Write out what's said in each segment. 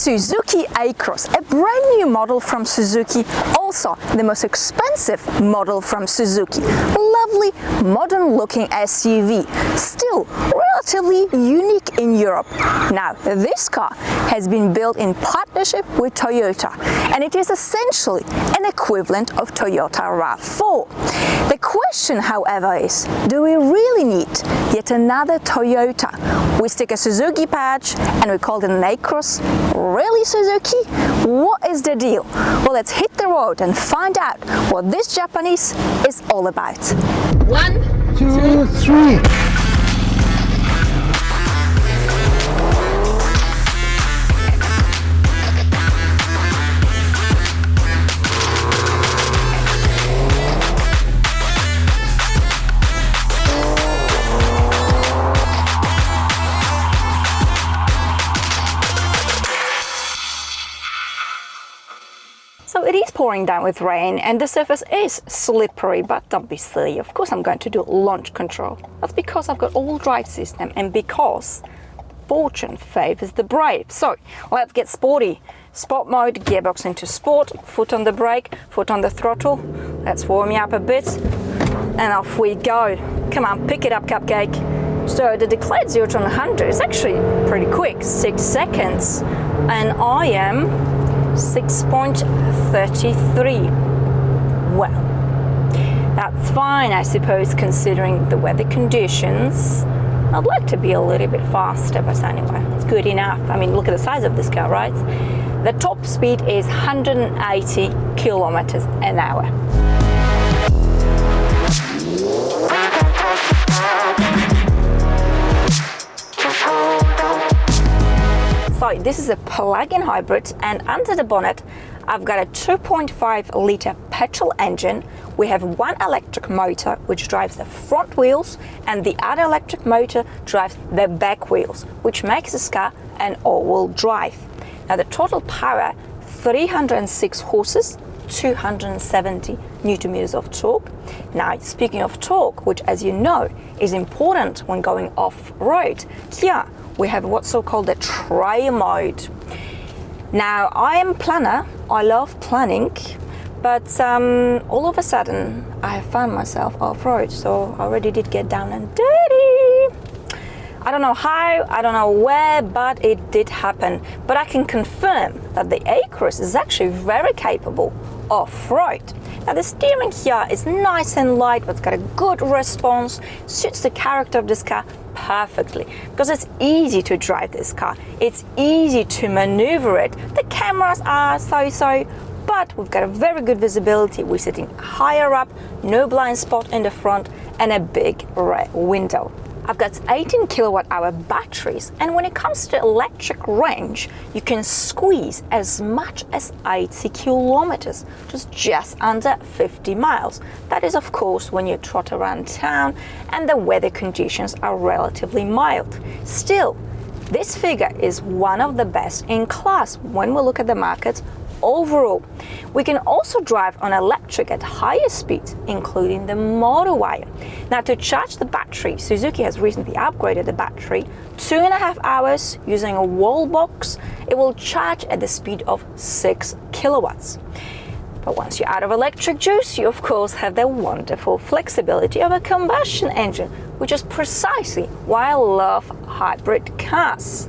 Suzuki ACROSS, a brand new model from Suzuki, also the most expensive model from Suzuki. Lovely, modern looking SUV, still relatively unique in Europe. Now, this car has been built in partnership with Toyota, and it is essentially an equivalent of Toyota RAV4. The question, however, is, do we really need yet another Toyota? We stick a Suzuki badge and we call it an ACROSS. Really, Suzuki? What is the deal? Well, let's hit the road and find out what this Japanese is all about. 1, 2, 3. So it is pouring down with rain and the surface is slippery, but don't be silly. Of course I'm going to do launch control. That's because I've got all drive system and because fortune favors the brave. So let's get sporty. Sport mode, gearbox into sport, foot on the brake, foot on the throttle. Let's warm you up a bit and off we go. Come on, pick it up, Cupcake. So the declared 0 to 100 is actually pretty quick, 6 seconds, and I am 6.33. Well, that's fine, I suppose, considering the weather conditions. I'd like to be a little bit faster, but anyway, it's good enough. I mean, look at the size of this car, right? The top speed is 180 kilometers an hour. So this is a plug-in hybrid, and under the bonnet I've got a 2.5 litre petrol engine. We have one electric motor which drives the front wheels and the other electric motor drives the back wheels, which makes this car an all-wheel drive. Now the total power, 306 horses, 270 Newton meters of torque. Now, speaking of torque, which as you know is important when going off-road, here we have what's so-called the trail mode. Now, I am a planner, I love planning, but all of a sudden I have found myself off-road, so I already did get down and dirty. I don't know how, I don't know where, but it did happen. But I can confirm that the ACROSS is actually very capable off-road. Now the steering here is nice and light, but it's got a good response, suits the character of this car perfectly, because it's easy to drive this car, it's easy to maneuver it. The cameras are so-so, but we've got a very good visibility. We're sitting higher up, no blind spot in the front, and a big rear window. I've got 18 kilowatt hour batteries, and when it comes to electric range, you can squeeze as much as 80 kilometers, just under 50 miles. That is, of course, when you trot around town and the weather conditions are relatively mild. Still, this figure is one of the best in class when we look at the market overall. We can also drive on electric at higher speeds, including the motor wire. Now, to charge the battery, Suzuki has recently upgraded the battery, 2.5 hours using a wall box. It will charge at the speed of 6 kilowatts. But once you're out of electric juice, you of course have the wonderful flexibility of a combustion engine, which is precisely why I love hybrid cars.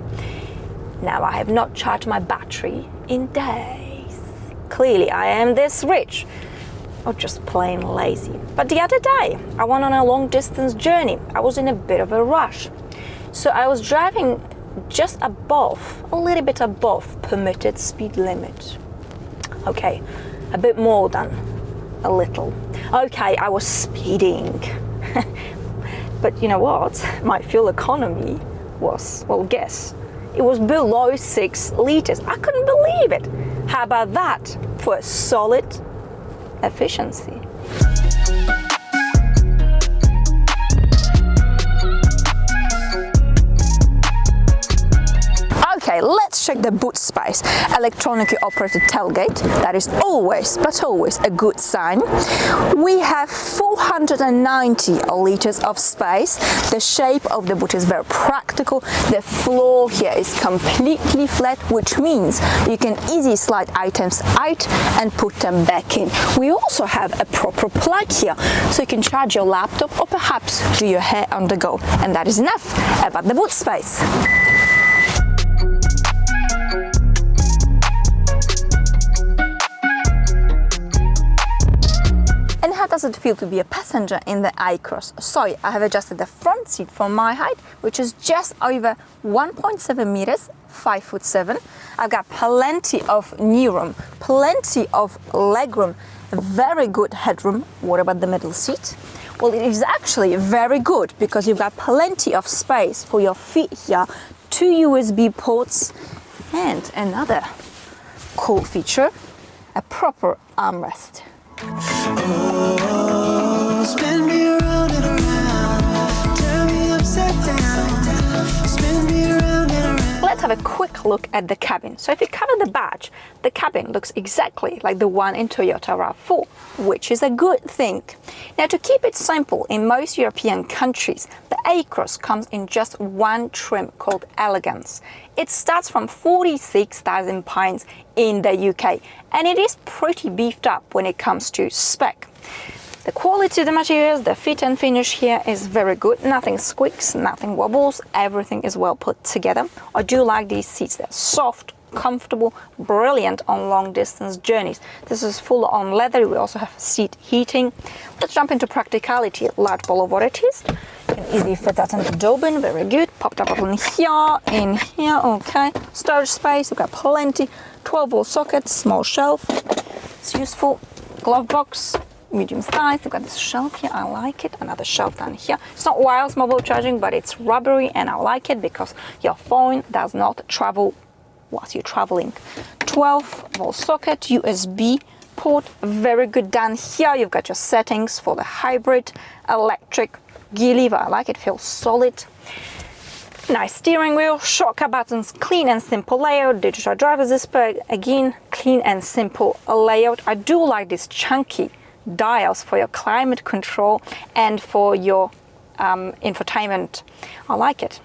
Now, I have not charged my battery in days. Clearly, I am this rich, or just plain lazy. But the other day, I went on a long distance journey. I was in a bit of a rush. So I was driving just above, a little bit above permitted speed limit. Okay, a bit more than a little. Okay, I was speeding. But you know what? My fuel economy was, well, guess. It was below 6 liters. I couldn't believe it. How about that for a solid efficiency? Okay, let's check the boot space. Electronically operated tailgate, that is always, but always a good sign. We have 490 liters of space. The shape of the boot is very practical. The floor here is completely flat, which means you can easily slide items out and put them back in. We also have a proper plug here, so you can charge your laptop or perhaps do your hair on the go. And that is enough about the boot space. And how does it feel to be a passenger in the ACROSS? So I have adjusted the front seat for my height, which is just over 1.7 meters, 5'7". I've got plenty of knee room, plenty of leg room, very good headroom. What about the middle seat? Well, it is actually very good because you've got plenty of space for your feet here, 2 USB ports, and another cool feature, a proper armrest. Oh, spin me around and around, turn me upside down, spin me around and around. Let's have a quick look at the cabin. So if you cover the badge, the cabin looks exactly like the one in Toyota RAV4, which is a good thing. Now, to keep it simple, in most European countries, the ACROSS comes in just one trim called Elegance. It starts from £46,000 in the UK, and it is pretty beefed up when it comes to spec. The quality of the materials, the fit and finish here is very good. Nothing squeaks, nothing wobbles, everything is well put together. I do like these seats. They're soft, comfortable, brilliant on long distance journeys. This is full on leather. We also have seat heating. Let's jump into practicality. Large ball of what it is. You can easily fit that in the door bin, very good. Popped up in here, okay. Storage space, we've got plenty. 12-volt socket, small shelf. It's useful. Glove box, medium size. We've got this shelf here, I like it. Another shelf down here. It's not wireless mobile charging, but it's rubbery, and I like it because your phone does not travel whilst you're traveling. 12-volt socket, USB port, very good. Down here you've got your settings for the hybrid, electric, gear lever, I like it, feels solid. Nice steering wheel, shortcut buttons, clean and simple layout, digital driver's display, again, clean and simple layout. I do like these chunky dials for your climate control and for your infotainment. I like it.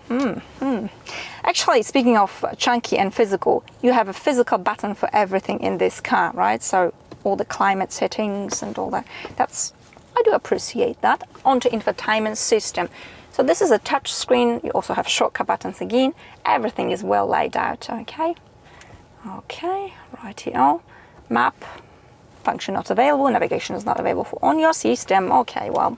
Actually, speaking of chunky and physical, you have a physical button for everything in this car, right? So all the climate settings and all that. I do appreciate that. Onto infotainment system. So this is a touch screen. You also have shortcut buttons again. Everything is well laid out, okay? Okay, right here. Map, function not available, navigation is not available on your system. Okay, well,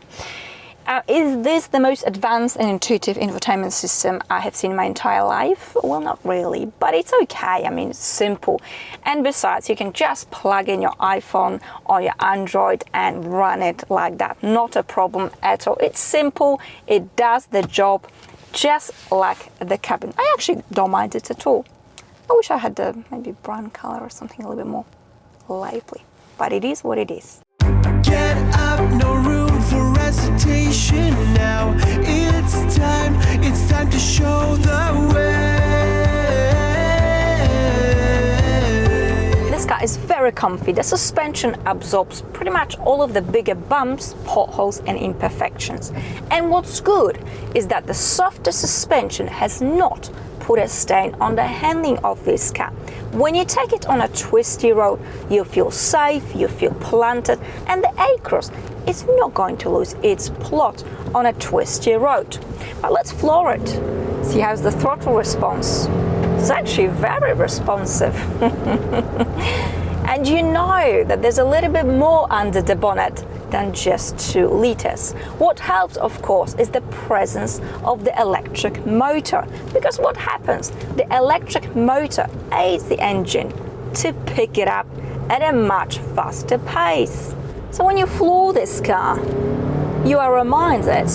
is this the most advanced and intuitive infotainment system I have seen in my entire life? Well, not really, but it's okay. I mean, it's simple. And besides, you can just plug in your iPhone or your Android and run it like that. Not a problem at all. It's simple. It does the job just like the cabin. I actually don't mind it at all. I wish I had the maybe brown color or something a little bit more lively, but it is what it is. Get up, no room for hesitation now. It's time to show the way. This car is very comfy. The suspension absorbs pretty much all of the bigger bumps, potholes and imperfections. And what's good is that the softer suspension has not put a stain on the handling of this car. When you take it on a twisty road, you feel safe, you feel planted, and the ACROSS is not going to lose its plot on a twisty road. But let's floor it. See how's the throttle response. It's actually very responsive. And you know that there's a little bit more under the bonnet than just 2 liters. What helps, of course, is the presence of the electric motor. Because what happens? The electric motor aids the engine to pick it up at a much faster pace. So when you floor this car, you are reminded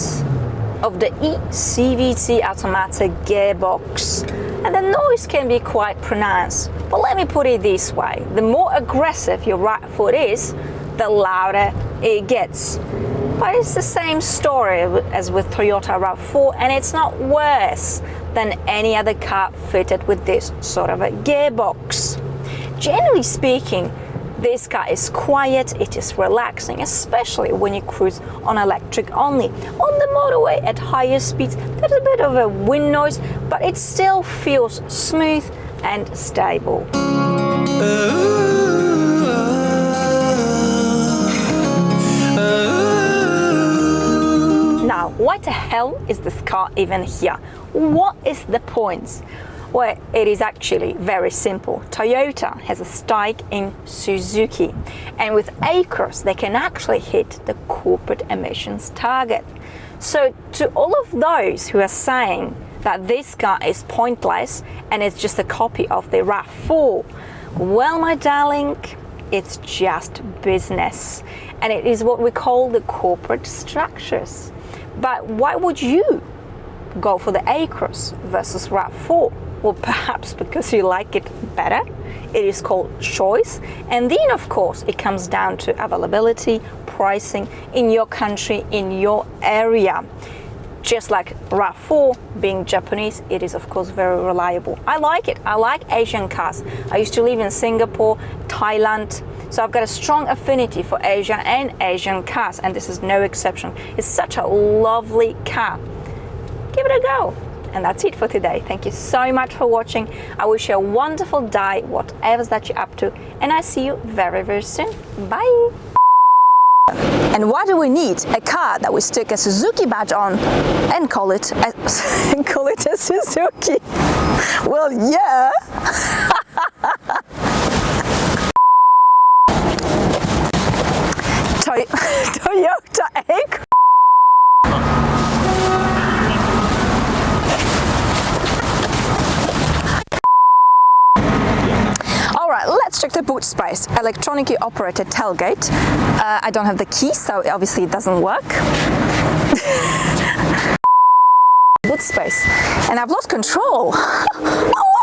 of the eCVT automatic gearbox. And the noise can be quite pronounced. But let me put it this way, the more aggressive your right foot is, the louder it gets. But it's the same story as with Toyota RAV4, and it's not worse. than any other car fitted with this sort of a gearbox. Generally speaking, this car is quiet, it is relaxing, especially when you cruise on electric only. On the motorway at higher speeds, there's a bit of a wind noise, but it still feels smooth and stable. Now, why the hell is this car even here? What is the point? Well, it is actually very simple. Toyota has a stake in Suzuki, and with ACROSS they can actually hit the corporate emissions target. So to all of those who are saying that this car is pointless and it's just a copy of the RAV4, well, my darling, it's just business, and it is what we call the corporate structures. But why would you go for the ACROSS versus RAV4? Well, perhaps because you like it better. It is called choice. And then, of course, it comes down to availability, pricing in your country, in your area. Just like RAV4 being Japanese, it is of course very reliable. I like it. I like Asian cars. I used to live in Singapore, Thailand, so I've got a strong affinity for Asia and Asian cars, and this is no exception. It's such a lovely car. Give it a go. And that's it for today. Thank you so much for watching. I wish you a wonderful day, whatever that you're up to, and I see you very, very soon. Bye. And why do we need a car that we stick a Suzuki badge on and call it a Suzuki? Well, yeah. Toyota ACROSS. Alright, let's check the boot space. Electronically operated tailgate. I don't have the key, so obviously it doesn't work. Boot space. And I've lost control. Oh,